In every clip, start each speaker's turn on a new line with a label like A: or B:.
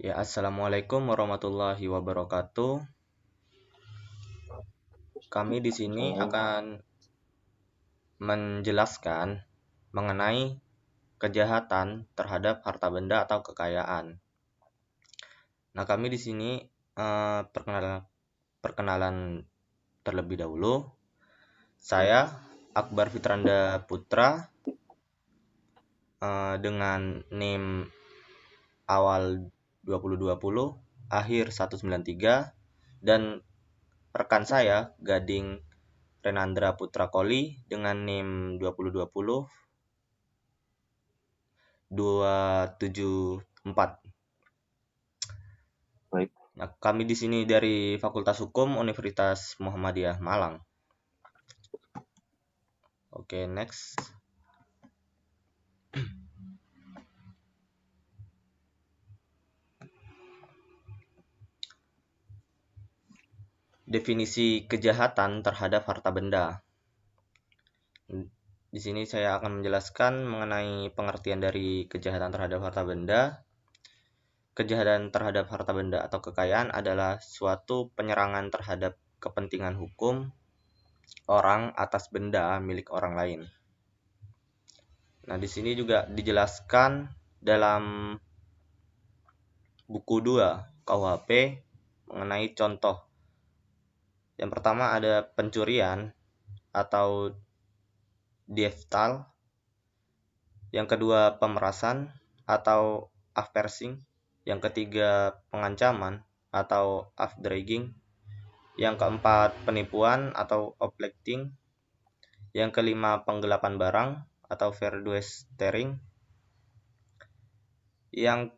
A: Ya, assalamualaikum warahmatullahi wabarakatuh. Kami di sini akan menjelaskan mengenai kejahatan terhadap harta benda atau kekayaan. Nah, kami di sini perkenalan terlebih dahulu. Saya Akbar Fitranda Putra dengan NIM awal 2020, akhir 193, dan rekan saya Gading Renandra Putra Koli dengan NIM 2020 274.
B: Baik.
A: Nah, kami di sini dari Fakultas Hukum Universitas Muhammadiyah Malang. Oke, next. Definisi kejahatan terhadap harta benda. Di sini saya akan menjelaskan mengenai pengertian dari kejahatan terhadap harta benda. Kejahatan terhadap harta benda atau kekayaan adalah suatu penyerangan terhadap kepentingan hukum orang atas benda milik orang lain. Nah, di sini juga dijelaskan dalam buku 2 KUHP mengenai contoh. Yang pertama ada pencurian atau diefstal. Yang kedua pemerasan atau afpersing. Yang ketiga pengancaman atau afdragging. Yang keempat penipuan atau oplecting. Yang kelima penggelapan barang atau verduistering. Yang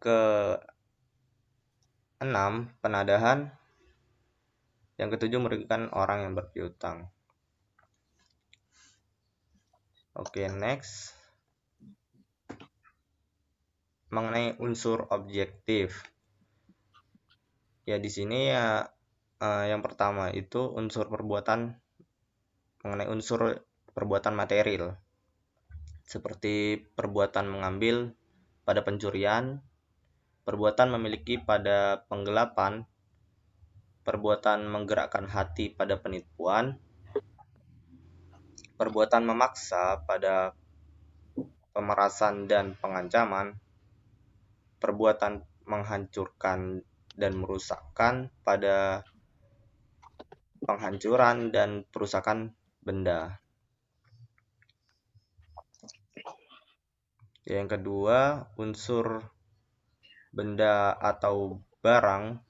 A: keenam penadahan. Yang ketujuh merugikan orang yang berpiutang. Oke, next. Mengenai unsur objektif. Ya, di sini ya yang pertama itu unsur perbuatan, mengenai unsur perbuatan material. Seperti perbuatan mengambil pada pencurian, perbuatan memiliki pada penggelapan, perbuatan menggerakkan hati pada penipuan, perbuatan memaksa pada pemerasan dan pengancaman, perbuatan menghancurkan dan merusakkan pada penghancuran dan perusakan benda. Yang kedua, unsur benda atau barang,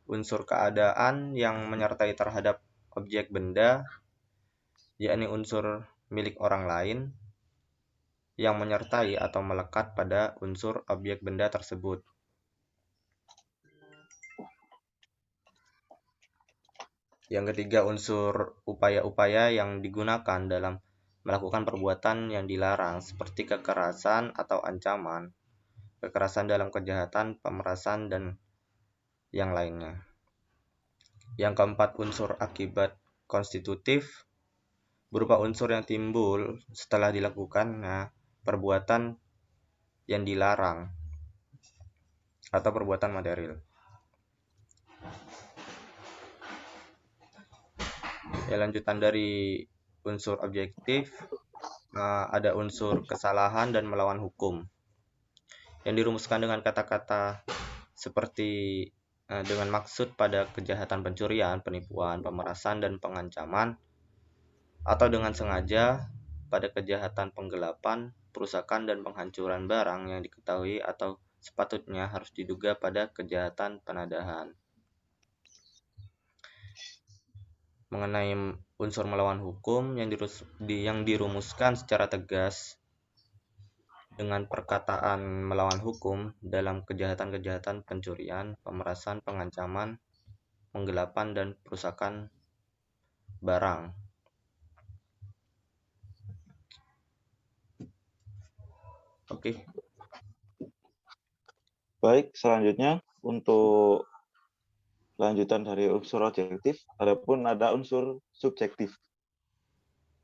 A: unsur keadaan yang menyertai terhadap objek benda, yakni unsur milik orang lain yang menyertai atau melekat pada unsur objek benda tersebut. Yang ketiga, unsur upaya-upaya yang digunakan dalam melakukan perbuatan yang dilarang seperti kekerasan atau ancaman, kekerasan dalam kejahatan, pemerasan, dan yang lainnya. Yang keempat, unsur akibat konstitutif berupa unsur yang timbul setelah dilakukannya perbuatan yang dilarang atau perbuatan material. Ya, lanjutan dari unsur objektif ada unsur kesalahan dan melawan hukum yang dirumuskan dengan kata-kata seperti dengan maksud pada kejahatan pencurian, penipuan, pemerasan, dan pengancaman, atau dengan sengaja pada kejahatan penggelapan, perusakan, dan penghancuran barang yang diketahui atau sepatutnya harus diduga pada kejahatan penadahan. Mengenai unsur melawan hukum yang dirumuskan secara tegas dengan perkataan melawan hukum dalam kejahatan-kejahatan pencurian, pemerasan, pengancaman, penggelapan, dan perusakan barang. Oke.
B: Baik, selanjutnya untuk lanjutan dari unsur objektif, adapun ada unsur subjektif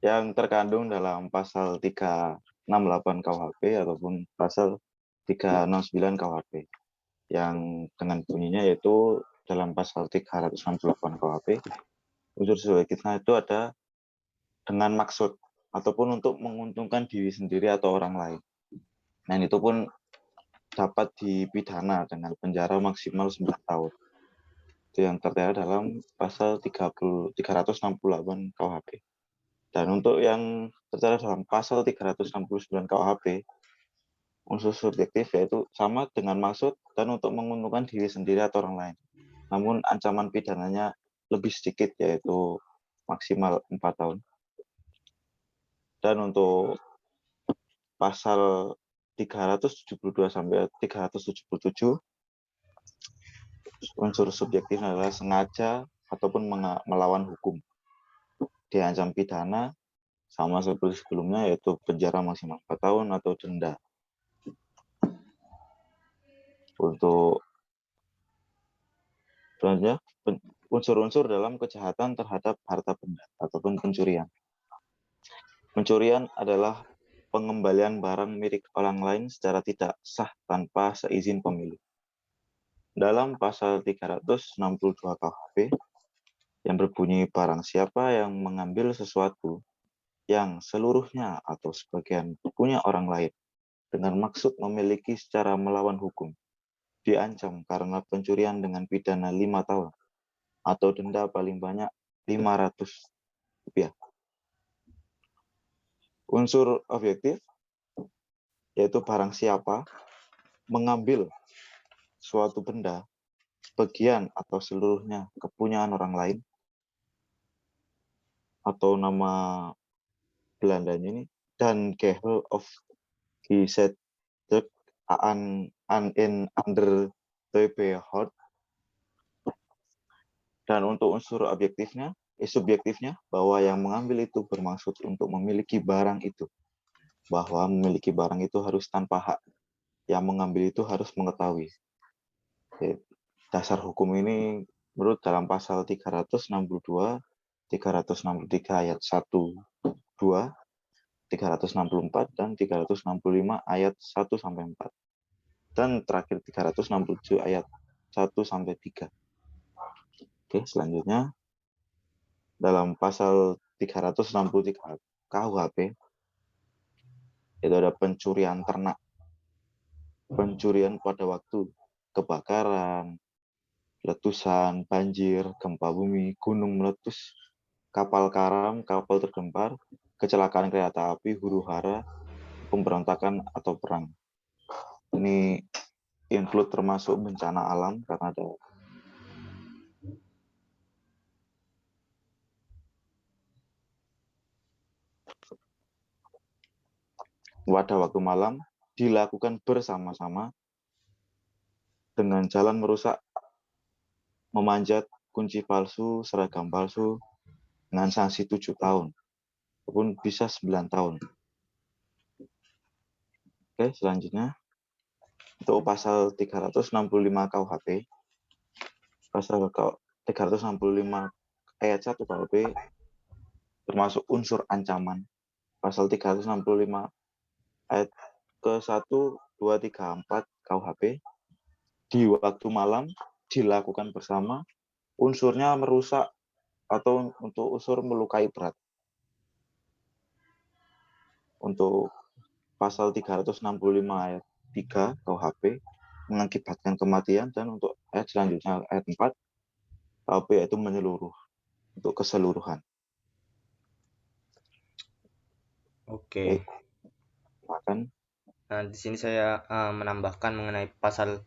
B: yang terkandung dalam pasal 368 KUHP ataupun pasal 369 KUHP. yang dengan bunyinya yaitu dalam pasal 368 KUHP, unsur subjektifnya itu ada dengan maksud ataupun untuk menguntungkan diri sendiri atau orang lain. Nah, itu pun dapat dipidana dengan penjara maksimal 9 tahun. Itu yang tertera dalam pasal 368 KUHP. Dan untuk yang tertera dalam pasal 369 KUHP, unsur subjektif yaitu sama dengan maksud dan untuk menguntungkan diri sendiri atau orang lain. Namun ancaman pidananya lebih sedikit, yaitu maksimal 4 tahun. Dan untuk pasal 372 sampai 377, unsur subjektif adalah sengaja ataupun melawan hukum. Diancam pidana sama seperti sebelumnya, yaitu penjara maksimal 4 tahun atau denda. Untuk selanjutnya, unsur-unsur dalam kejahatan terhadap harta benda ataupun pencurian. Pencurian adalah pengembalian barang milik orang lain secara tidak sah tanpa seizin pemilik. Dalam pasal 362 KUHP yang berbunyi barang siapa yang mengambil sesuatu yang seluruhnya atau sebagian punya orang lain dengan maksud memiliki secara melawan hukum, diancam karena pencurian dengan pidana 5 tahun atau denda paling banyak Rp500. Unsur objektif yaitu barang siapa mengambil suatu benda sebagian atau seluruhnya kepunyaan orang lain, atau nama Belandanya ini dan geheel of gezet aan in under the behoud. Dan untuk unsur objektifnya, subjektifnya, bahwa yang mengambil itu bermaksud untuk memiliki barang itu. Bahwa memiliki barang itu harus tanpa hak. Yang mengambil itu harus mengetahui. Dasar hukum ini menurut dalam pasal 362, 363 ayat 1, 2, 364, dan 365 ayat 1 sampai 4. Dan terakhir 367 ayat 1 sampai 3. Oke, selanjutnya dalam pasal 363 KUHP itu ada pencurian ternak. Pencurian pada waktu kebakaran, letusan, banjir, gempa bumi, gunung meletus, kapal karam, kapal tergempar, kecelakaan kereta api, huru-hara, pemberontakan atau perang. Ini include termasuk bencana alam karena ada pada waktu malam dilakukan bersama-sama dengan jalan merusak, memanjat, kunci palsu, seragam palsu dengan sanksi 7 tahun ataupun bisa 9 tahun. Oke, selanjutnya untuk pasal 365 KUHP, pasal 365 ayat 1 KUHP termasuk unsur ancaman. Pasal 365 ayat ke-1, 2, 3, 4 KUHP di waktu malam dilakukan bersama, unsurnya merusak atau untuk unsur melukai berat. Untuk pasal 365 ayat 3 KUHP mengakibatkan kematian, dan untuk ayat selanjutnya ayat 4 KUHP yaitu menyeluruh, untuk keseluruhan.
A: Oke.
B: Silakan.
A: Nah, di sini saya menambahkan mengenai pasal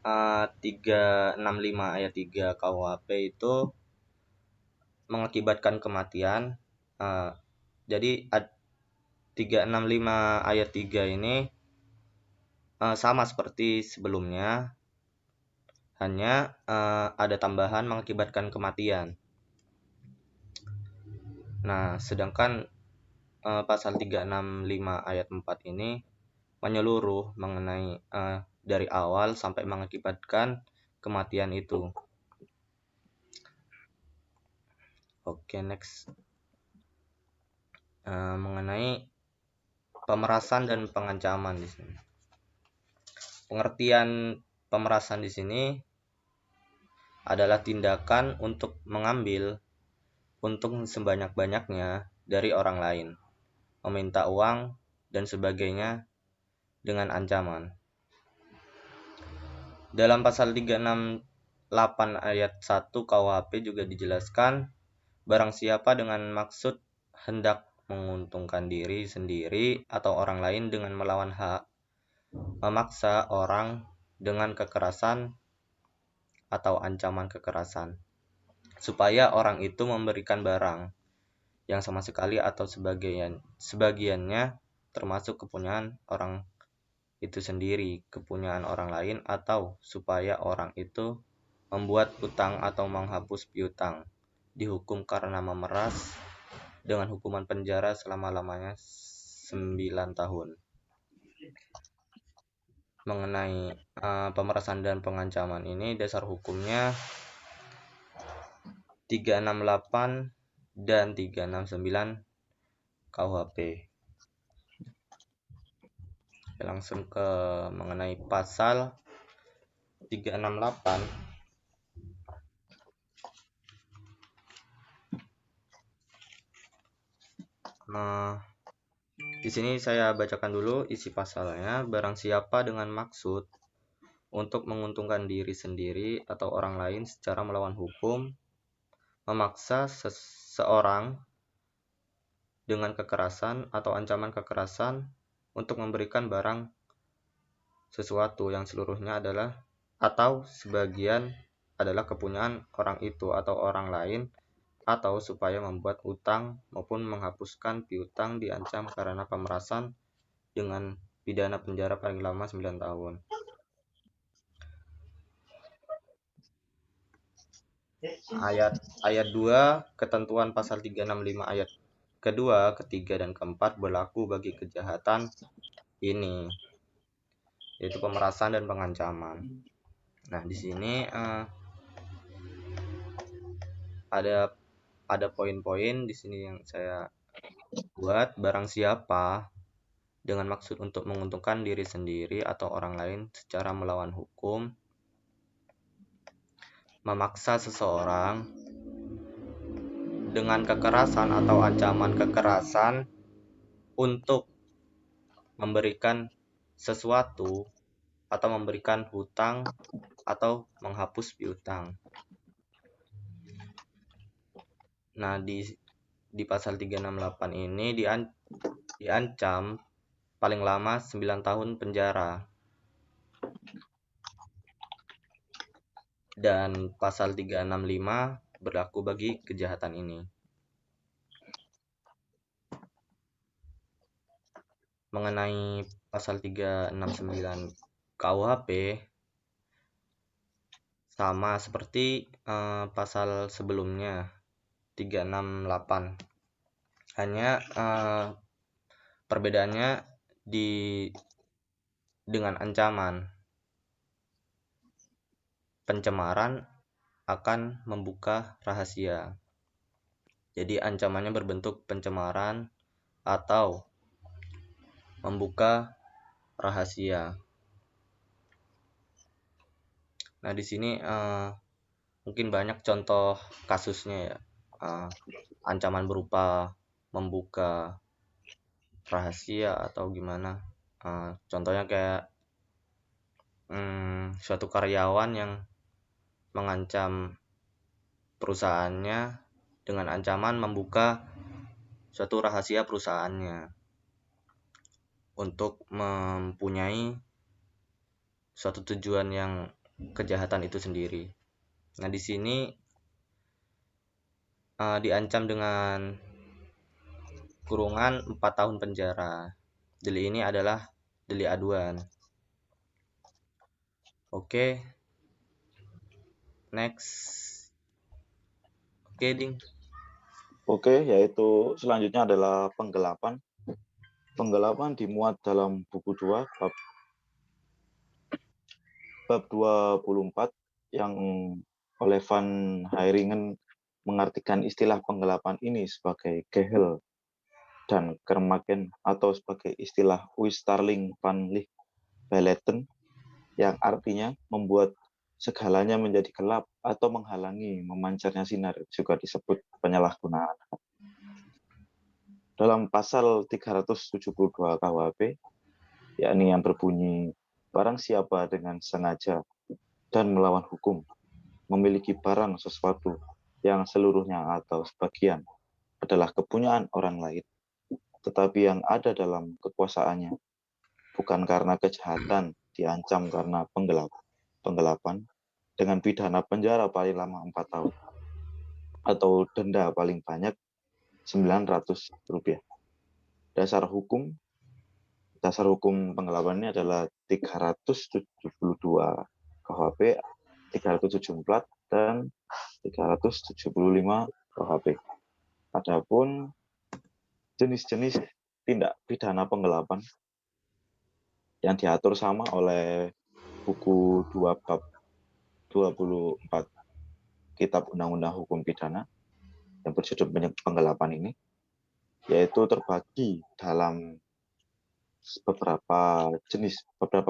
A: 365 ayat 3 KUHP itu mengakibatkan kematian. Jadi 365 ayat 3 ini sama seperti sebelumnya, hanya ada tambahan mengakibatkan kematian. Nah, sedangkan pasal 365 ayat 4 ini menyeluruh mengenai dari awal sampai mengakibatkan kematian itu. Oke, next. Mengenai pemerasan dan pengancaman di sini. Pengertian pemerasan di sini adalah tindakan untuk mengambil untung sebanyak-banyaknya dari orang lain, meminta uang, dan sebagainya dengan ancaman. Dalam pasal 368 ayat 1 KUHP juga dijelaskan, barang siapa dengan maksud hendak menguntungkan diri sendiri atau orang lain dengan melawan hak, memaksa orang dengan kekerasan atau ancaman kekerasan, supaya orang itu memberikan barang yang sama sekali atau sebagiannya termasuk kepunyaan orang itu sendiri, kepunyaan orang lain, atau supaya orang itu membuat utang atau menghapus piutang, dihukum karena memeras dengan hukuman penjara selama-lamanya 9 tahun. Mengenai pemerasan dan pengancaman ini, dasar hukumnya 368 dan 369 KUHP. Langsung ke mengenai pasal 368. Di sini saya bacakan dulu isi pasalnya. Barang siapa dengan maksud untuk menguntungkan diri sendiri atau orang lain secara melawan hukum, memaksa seseorang dengan kekerasan atau ancaman kekerasan untuk memberikan barang sesuatu yang seluruhnya adalah atau sebagian adalah kepunyaan orang itu atau orang lain, atau supaya membuat utang maupun menghapuskan piutang, diancam karena pemerasan dengan pidana penjara paling lama 9 tahun. Ayat 2, ketentuan pasal 365 ayat kedua, ketiga, dan keempat berlaku bagi kejahatan ini, yaitu pemerasan dan pengancaman. Nah, di sini ada poin-poin di sini yang saya buat. Barang siapa dengan maksud untuk menguntungkan diri sendiri atau orang lain secara melawan hukum, memaksa seseorang dengan kekerasan atau ancaman kekerasan untuk memberikan sesuatu atau memberikan hutang atau menghapus piutang. Nah, di pasal 368 ini diancam paling lama 9 tahun penjara. Dan pasal 365 berlaku bagi kejahatan ini. Mengenai pasal 369 KUHP, sama seperti pasal sebelumnya 368. Hanya perbedaannya dengan ancaman. Pencemaran akan membuka rahasia. Jadi ancamannya berbentuk pencemaran atau membuka rahasia. Nah, di sini mungkin banyak contoh kasusnya ya. Ancaman berupa membuka rahasia atau gimana. Contohnya kayak suatu karyawan yang mengancam perusahaannya dengan ancaman membuka suatu rahasia perusahaannya untuk mempunyai suatu tujuan yang kejahatan itu sendiri. Nah, di sini diancam dengan kurungan 4 tahun penjara. Delik ini adalah delik aduan. Oke. Next. Oke, Ding.
B: Oke, yaitu selanjutnya adalah penggelapan. Penggelapan dimuat dalam buku 2 bab 24 yang oleh Van Huyringen mengartikan istilah penggelapan ini sebagai gehel dan kermaken atau sebagai istilah Uistarling van Licht Beletten yang artinya membuat segalanya menjadi gelap atau menghalangi memancarnya sinar, juga disebut penyalahgunaan. Dalam pasal 372 KUHP, yakni yang berbunyi, barang siapa dengan sengaja dan melawan hukum memiliki barang sesuatu yang seluruhnya atau sebagian adalah kepunyaan orang lain, tetapi yang ada dalam kekuasaannya, bukan karena kejahatan, diancam karena penggelapan dengan pidana penjara paling lama 4 tahun atau denda paling banyak Rp900. Dasar hukum penggelapan ini adalah 372 KUHP, 374 dan 375 KUHP. Adapun jenis-jenis tindak pidana penggelapan yang diatur sama oleh buku 2 bab 24 Kitab Undang-Undang Hukum Pidana yang berjudul penggelapan ini, yaitu terbagi dalam beberapa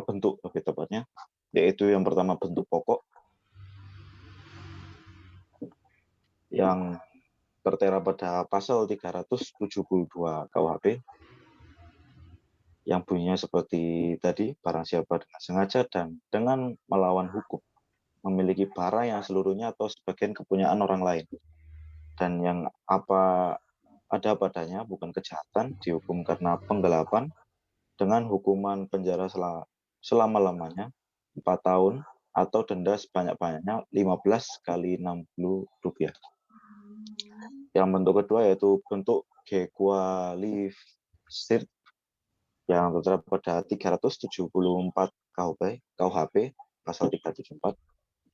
B: bentuk lebih tepatnya, yaitu yang pertama bentuk pokok yang tertera pada pasal 372 KUHP yang bunyinya seperti tadi, barang siapa dengan sengaja dan dengan melawan hukum memiliki barang yang seluruhnya atau sebagian kepunyaan orang lain, dan yang ada padanya bukan kejahatan, dihukum karena penggelapan dengan hukuman penjara selama-lamanya 4 tahun atau denda sebanyak-banyaknya 15 kali Rp60. Yang bentuk kedua yaitu bentuk gequalified yang tertera pada 374 KUHP pasal 374.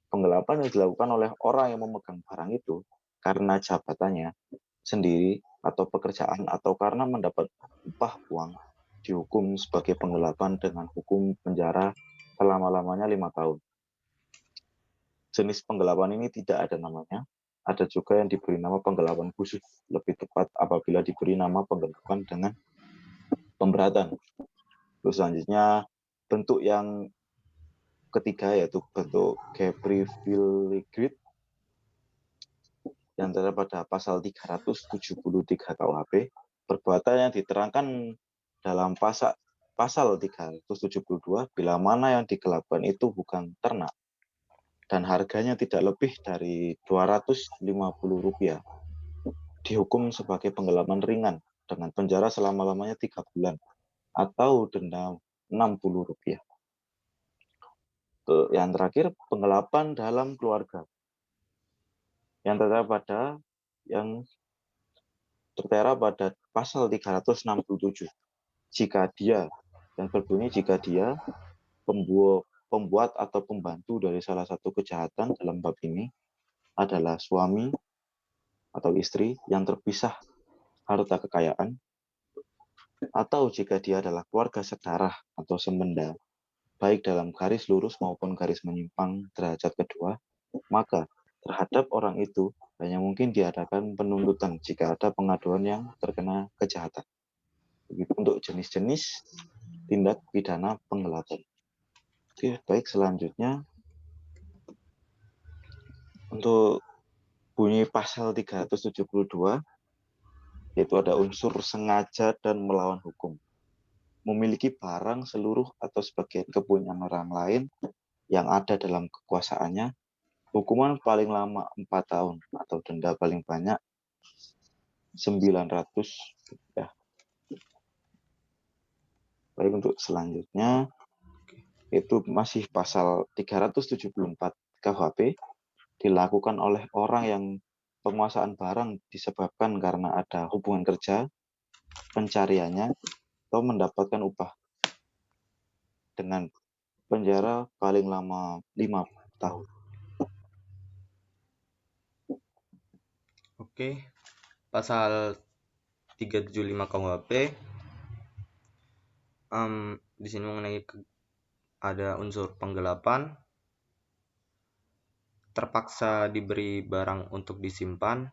B: Penggelapan yang dilakukan oleh orang yang memegang barang itu karena jabatannya sendiri atau pekerjaan atau karena mendapat upah uang dihukum sebagai penggelapan dengan hukum penjara selama-lamanya 5 tahun. Jenis penggelapan ini tidak ada namanya. Ada juga yang diberi nama penggelapan khusus, lebih tepat apabila diberi nama penggelapan dengan pemberatan. Terus selanjutnya bentuk yang ketiga yaitu bentuk gequalified yang terdapat pada pasal 373 KUHP. Perbuatan yang diterangkan dalam pasal 372 bila mana yang digelapkan itu bukan ternak dan harganya tidak lebih dari Rp250, dihukum sebagai penggelapan ringan dengan penjara selama-lamanya 3 bulan atau denda Rp60. Yang terakhir, penggelapan dalam keluarga yang tertera pada pasal 367. Jika dia pembuat atau pembantu dari salah satu kejahatan dalam bab ini adalah suami atau istri yang terpisah harta kekayaan, atau jika dia adalah keluarga sedarah atau semenda, baik dalam garis lurus maupun garis menyimpang derajat kedua, maka terhadap orang itu hanya mungkin diadakan penuntutan jika ada pengaduan yang terkena kejahatan. Begitu untuk jenis-jenis tindak pidana penggelapan. Oke, baik, selanjutnya untuk bunyi pasal 372 yaitu ada unsur sengaja dan melawan hukum. Memiliki barang seluruh atau sebagian kepunyaan orang lain yang ada dalam kekuasaannya, hukuman paling lama 4 tahun atau denda paling banyak Rp900. Baik, untuk selanjutnya itu masih pasal 374 KUHP, dilakukan oleh orang yang penguasaan barang disebabkan karena ada hubungan kerja, pencariannya, atau mendapatkan upah dengan penjara paling lama 5 tahun.
A: Oke, pasal 375 KUHP di sini mengenai ada unsur penggelapan, terpaksa diberi barang untuk disimpan,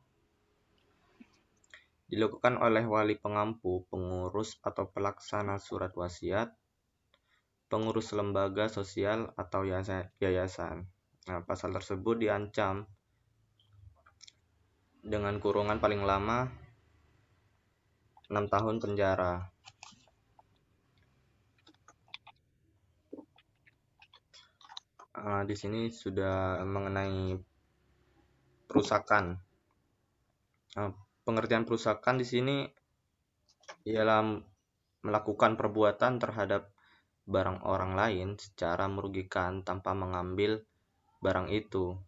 A: dilakukan oleh wali pengampu, pengurus atau pelaksana surat wasiat, pengurus lembaga sosial atau yayasan. Nah, pasal tersebut diancam dengan kurungan paling lama 6 tahun penjara. Di sini sudah mengenai perusakan. Pengertian perusakan di sini ialah melakukan perbuatan terhadap barang orang lain secara merugikan tanpa mengambil barang itu.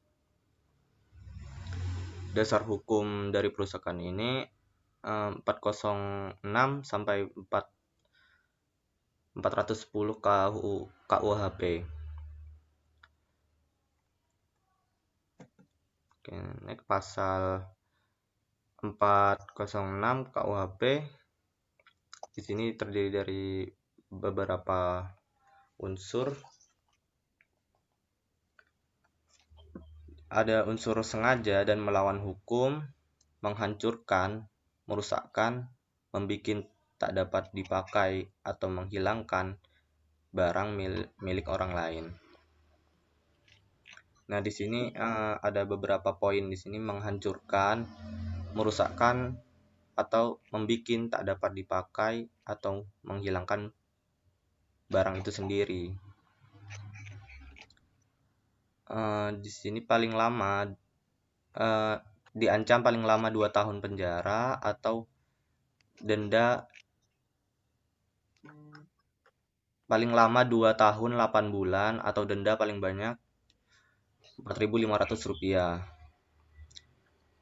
A: Dasar hukum dari perusakan ini 406 sampai 410 KUHP. Oke, next pasal 406 KUHP. Di sini terdiri dari beberapa unsur. Ada unsur sengaja dan melawan hukum, menghancurkan, merusakkan, membikin tak dapat dipakai atau menghilangkan barang milik orang lain. Nah, di sini ada beberapa poin di sini: menghancurkan, merusakkan, atau membikin tak dapat dipakai atau menghilangkan barang itu sendiri. Di sini paling lama diancam paling lama 2 tahun penjara atau denda paling lama 2 tahun 8 bulan atau denda paling banyak Rp4.500.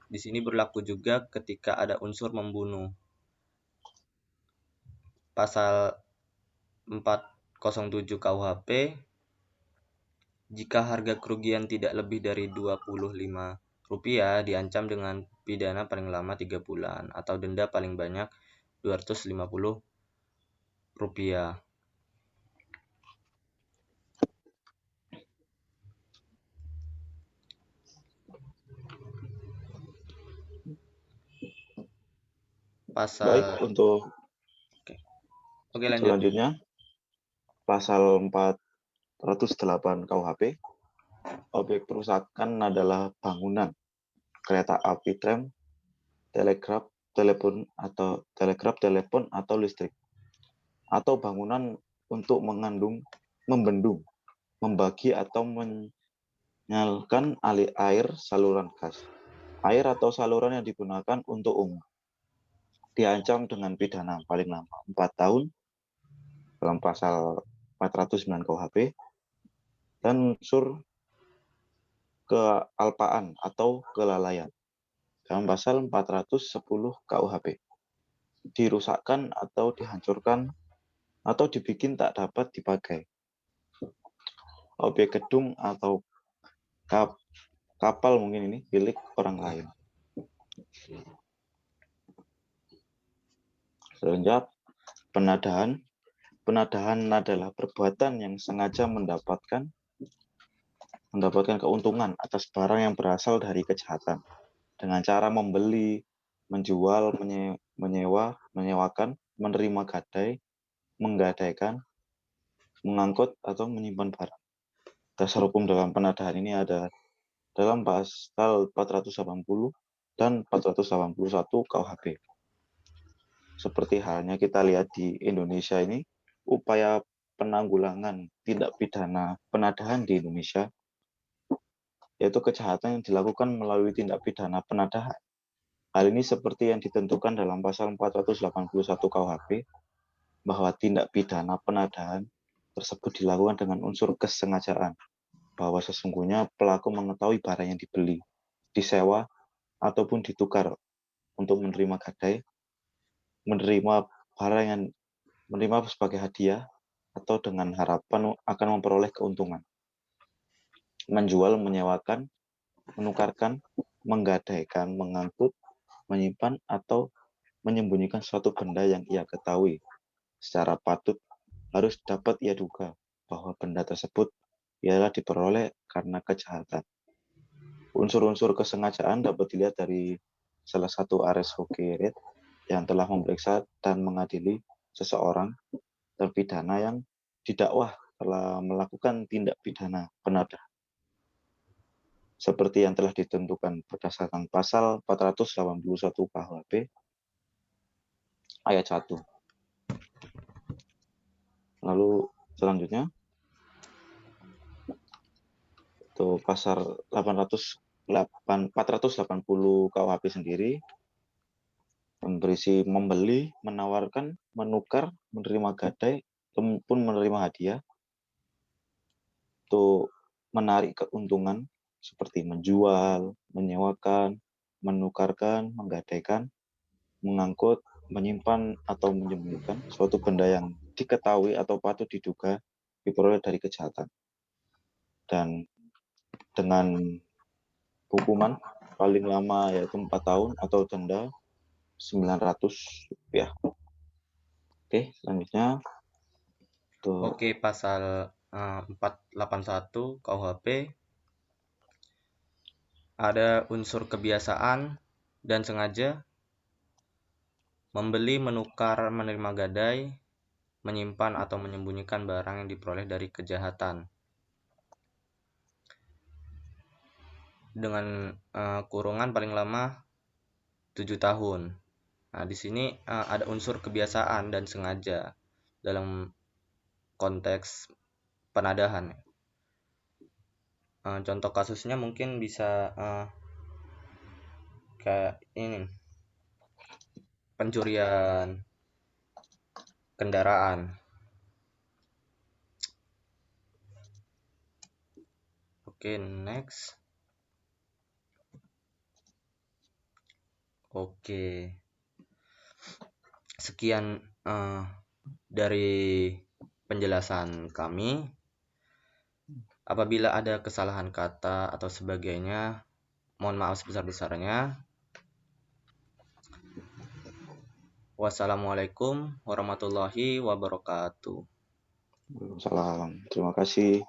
A: Di sini berlaku juga ketika ada unsur membunuh. Pasal 407 KUHP, jika harga kerugian tidak lebih dari Rp25 diancam dengan pidana paling lama 3 bulan atau denda paling banyak Rp250. Pasal
B: Baik, untuk
A: Oke, lanjut.
B: selanjutnya pasal 408 KUHP, objek perusakan adalah bangunan, kereta api, tram, telegraf, telepon atau listrik, atau bangunan untuk membendung, membagi atau menyalurkan air saluran gas, air atau saluran yang digunakan untuk umum. Diancam dengan pidana paling lama 4 tahun dalam pasal 409 KUHP, dan unsur kealpaan atau kelalaian dalam pasal 410 KUHP. Dirusakkan atau dihancurkan atau dibikin tak dapat dipakai objek gedung atau kapal mungkin ini milik orang lain. Selanjutnya penadahan. Penadahan adalah perbuatan yang sengaja mendapatkan keuntungan atas barang yang berasal dari kejahatan dengan cara membeli, menjual, menyewakan, menerima gadai, menggadaikan, mengangkut, atau menyimpan barang. Dasar hukum dalam penadahan ini ada dalam pasal 480 dan 481 KUHP. Seperti halnya kita lihat di Indonesia ini, upaya penanggulangan tindak pidana penadahan di Indonesia, yaitu kejahatan yang dilakukan melalui tindak pidana penadahan. Hal ini seperti yang ditentukan dalam pasal 481 KUHP, bahwa tindak pidana penadahan tersebut dilakukan dengan unsur kesengajaan, bahwa sesungguhnya pelaku mengetahui barang yang dibeli, disewa, ataupun ditukar untuk menerima gadai, menerima sebagai hadiah, atau dengan harapan akan memperoleh keuntungan, menjual, menyewakan, menukarkan, menggadaikan, mengangkut, menyimpan, atau menyembunyikan suatu benda yang ia ketahui secara patut harus dapat ia duga bahwa benda tersebut ialah diperoleh karena kejahatan. Unsur-unsur kesengajaan dapat dilihat dari salah satu RSUK yang telah memeriksa dan mengadili seseorang terpidana yang didakwah telah melakukan tindak pidana penadah seperti yang telah ditentukan berdasarkan pasal 481 KUHP ayat 1. Lalu selanjutnya itu pasal 480 KUHP sendiri berisi membeli, menawarkan, menukar, menerima gadai, ataupun menerima hadiah untuk menarik keuntungan seperti menjual, menyewakan, menukarkan, menggadaikan, mengangkut, menyimpan atau menyembunyikan suatu benda yang diketahui atau patut diduga diperoleh dari kejahatan. Dan dengan hukuman paling lama yaitu 4 tahun atau denda Rp900. Oke, selanjutnya tuh
A: Oke, pasal 481 KUHP ada unsur kebiasaan dan sengaja, membeli, menukar, menerima gadai, menyimpan atau menyembunyikan barang yang diperoleh dari kejahatan. Dengan kurungan paling lama 7 tahun. Nah, di sini ada unsur kebiasaan dan sengaja dalam konteks penadahan. Contoh kasusnya mungkin bisa kayak ini, pencurian kendaraan. Oke, next. Oke, sekian dari penjelasan kami. Apabila ada kesalahan kata atau sebagainya, mohon maaf sebesar-besarnya. Wassalamualaikum warahmatullahi wabarakatuh.
B: salam. Terima kasih.